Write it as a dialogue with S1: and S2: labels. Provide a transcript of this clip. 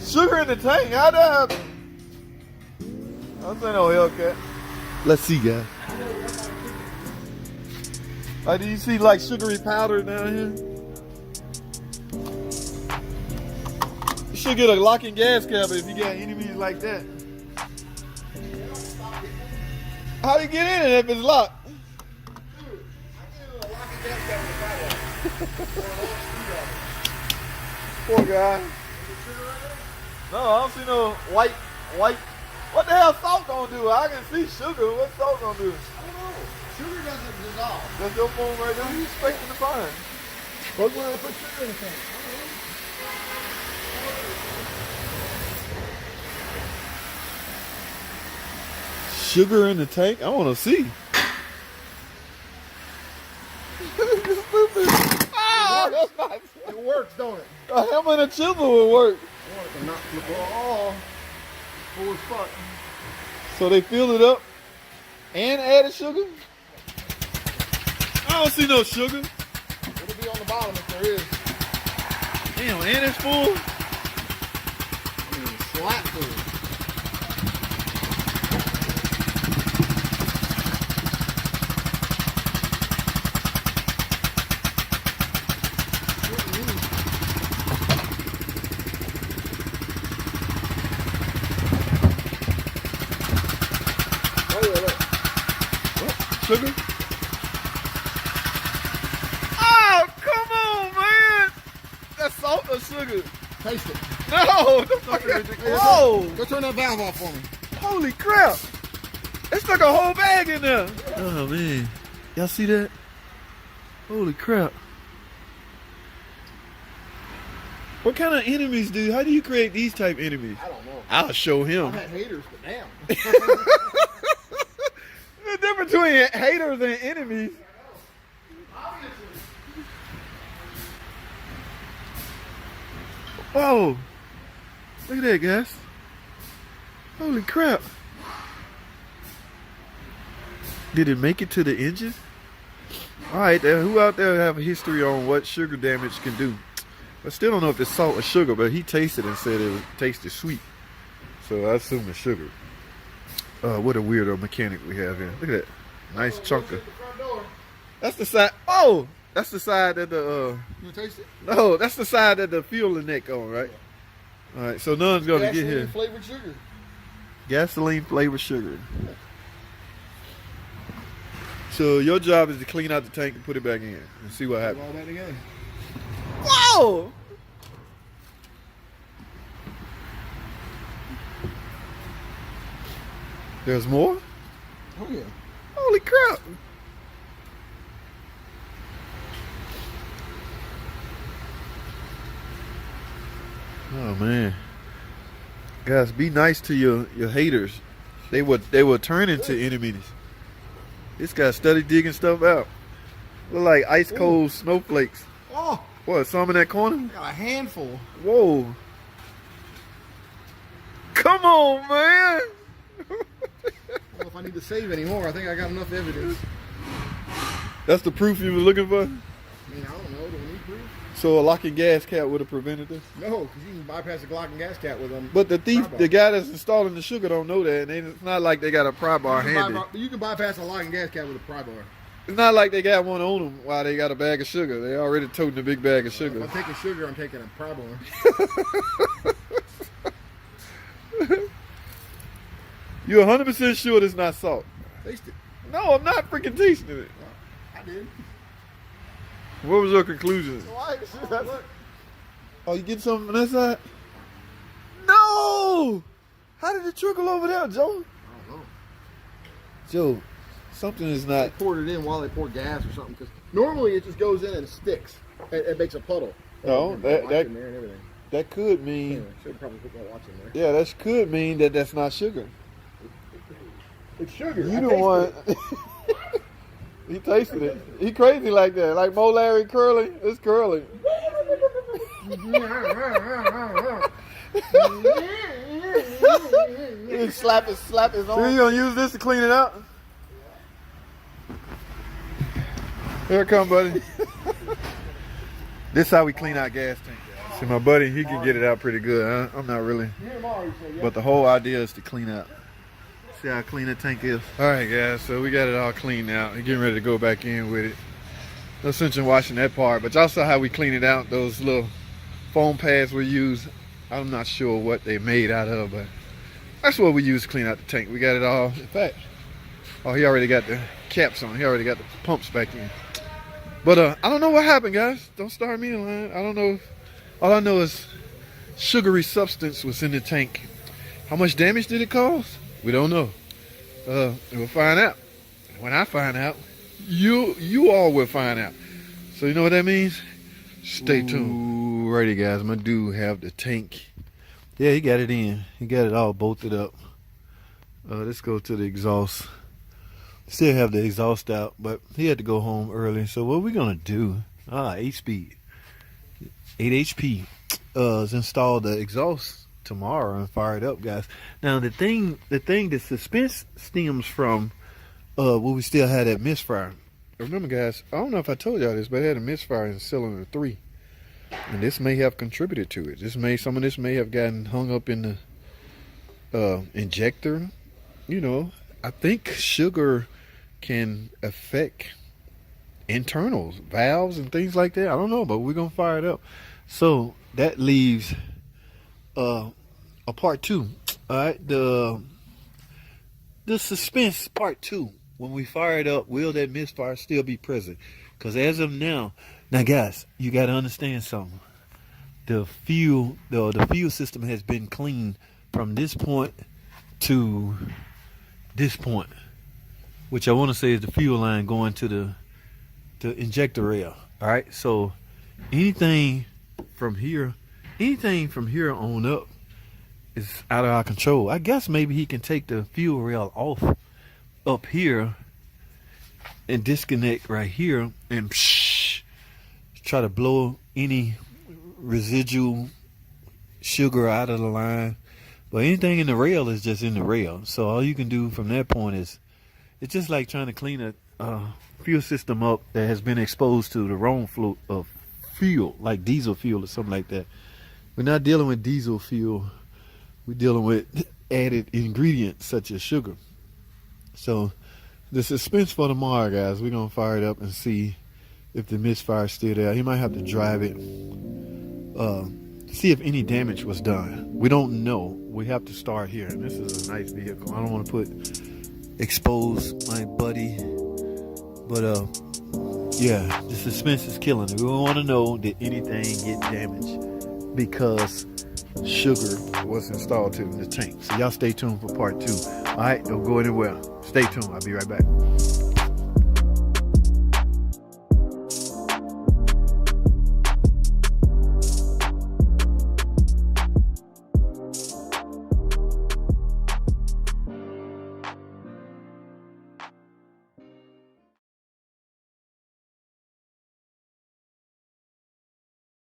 S1: Sugar in the tank? How'd that happen? That's ain't no Hellcat. Let's see, guys. Do you see like sugary powder down here? You should get a locking gas cap if you got enemies like that. How do you get in it if it's locked? Poor guy. No, I don't see no white. What the hell salt gonna do? I can see sugar. What's salt gonna do? I don't know. Sugar doesn't dissolve. That's your phone right there. What are you expecting to find? What's when I put sugar in the tank? Sugar in the tank? I want to see. Ah, that's not.
S2: It works, don't it?
S1: A hammer and a chisel would work.
S2: Not oh, full as fuck.
S1: So they filled it up and added sugar? I don't see no sugar.
S2: It'll be on the bottom if there is.
S1: Damn, and it's full?
S2: I mean, slap full.
S1: Sugar? Oh, come on, man! That's salt or sugar?
S2: Taste it.
S1: No! The fuck is Whoa!
S2: Go turn that valve off for me.
S1: Holy crap! It stuck a whole bag in there. Oh, man. Y'all see that? Holy crap. What kind of enemies how do you create these type enemies?
S2: I don't know.
S1: I'll show him.
S2: I've had haters, but damn.
S1: The difference between haters and enemies. Whoa. Look at that, guys. Holy crap. Did it make it to the engine? Alright, who out there have a history on what sugar damage can do? I still don't know if it's salt or sugar, but he tasted and said it tasted sweet. So I assume it's sugar. What a weirdo mechanic we have here. Look at that. Nice chunker. That's the side. Oh! That's the side that the...
S2: You want to taste it?
S1: No, that's the side that the fuel neck on, right? Yeah. Alright, so none's going to get here.
S2: Gasoline flavored sugar.
S1: Gasoline flavored sugar. So your job is to clean out the tank and put it back in and see what happens.
S2: All that together.
S1: Whoa! There's more?
S2: Oh yeah.
S1: Holy crap! Oh man. Guys, be nice to your haters. They will turn into enemies. This guy study digging stuff out. Look like ice cold snowflakes.
S2: Oh!
S1: What, some in that corner?
S2: I got a handful.
S1: Whoa. Come on, man!
S2: I don't know if I need to save anymore. I think I got enough evidence.
S1: That's the proof you were looking for?
S2: I mean, I don't know. Do we need proof?
S1: So a locking gas cap would have prevented this?
S2: No, because you can bypass a Glock and gas cap with them.
S1: But the thief, the guy that's installing the sugar don't know that. And it's not like they got a pry bar handy.
S2: You can bypass a lock and gas cap with a pry bar.
S1: It's not like they got one on them while they got a bag of sugar. They already toting a big bag of sugar.
S2: If I'm taking sugar, I'm taking a pry bar.
S1: You're 100% sure it's not salt?
S2: Taste it.
S1: No, I'm not freaking tasting it.
S2: I did.
S1: What was your conclusion?
S2: Look.
S1: Oh, you get something on that side? No! How did it trickle over there, Joe?
S2: I don't know.
S1: Joe, something is not...
S2: They poured it in while they poured gas or something. Because normally it just goes in and sticks. It makes a puddle.
S1: No,
S2: in there and everything.
S1: that could mean...
S2: Anyway, should probably put my watch in there.
S1: Yeah, that could mean that that's not sugar.
S2: It's sugar.
S1: You the one... He tasted it. He crazy like that. Like Mo Larry Curly. It's curly. He slap his arm. So you gonna use this to clean it out? Here it come, buddy. This is how we clean our gas tank, guys. See, my buddy, he can get it out pretty good. I'm not really.
S2: Here tomorrow, you say, yeah?
S1: But the whole idea is to clean out. See how clean the tank is? All right, guys, so we got it all cleaned out. We're getting ready to go back in with it. No sense in washing that part, but y'all saw how we clean it out. Those little foam pads we use. I'm not sure what they made out of, but that's what we use to clean out the tank. We got it all. In fact, oh, he already got the caps on. He already got the pumps back in. But I don't know what happened, guys. Don't start me in line. I don't know. All I know is sugary substance was in the tank. How much damage did it cause? We don't know. We'll find out. When I find out, you all will find out. So you know what that means? Stay tuned. Alrighty, guys. My dude have the tank. Yeah, he got it in. He got it all bolted up. Let's go to the exhaust. Still have the exhaust out, but he had to go home early. So what we're gonna do? 8-speed, 8 HP. Is install the exhaust tomorrow and fire it up, guys. Now the thing, the suspense stems from what we still had that misfire. Remember, guys, I don't know if I told y'all this, but it had a misfire in cylinder 3, and this may have contributed to it. Some of this may have gotten hung up in the injector. You know, I think sugar can affect internals, valves, and things like that. I don't know, but we're gonna fire it up. So that leaves a part 2. All right, the suspense part 2. When we fire it up, will that misfire still be present? Because as of now, guys, you got to understand something. The fuel system has been cleaned from this point to this point, which I want to say is the fuel line going to the injector rail. All right, so anything from here on up is out of our control. I guess maybe he can take the fuel rail off up here and disconnect right here and try to blow any residual sugar out of the line. But anything in the rail is just in the rail. So all you can do from that point is, it's just like trying to clean a fuel system up that has been exposed to the wrong flow of fuel, like diesel fuel or something like that. We're not dealing with diesel fuel. We're dealing with added ingredients such as sugar. So the suspense for tomorrow, guys, we're going to fire it up and see if the misfire is still there. He might have to drive it, see if any damage was done. We don't know. We have to start here. And this is a nice vehicle. I don't want to expose my buddy. But yeah, the suspense is killing it. We want to know, did anything get damaged because sugar was installed to the tank. So y'all stay tuned for part 2. All right, don't go anywhere. Stay tuned. I'll be right back.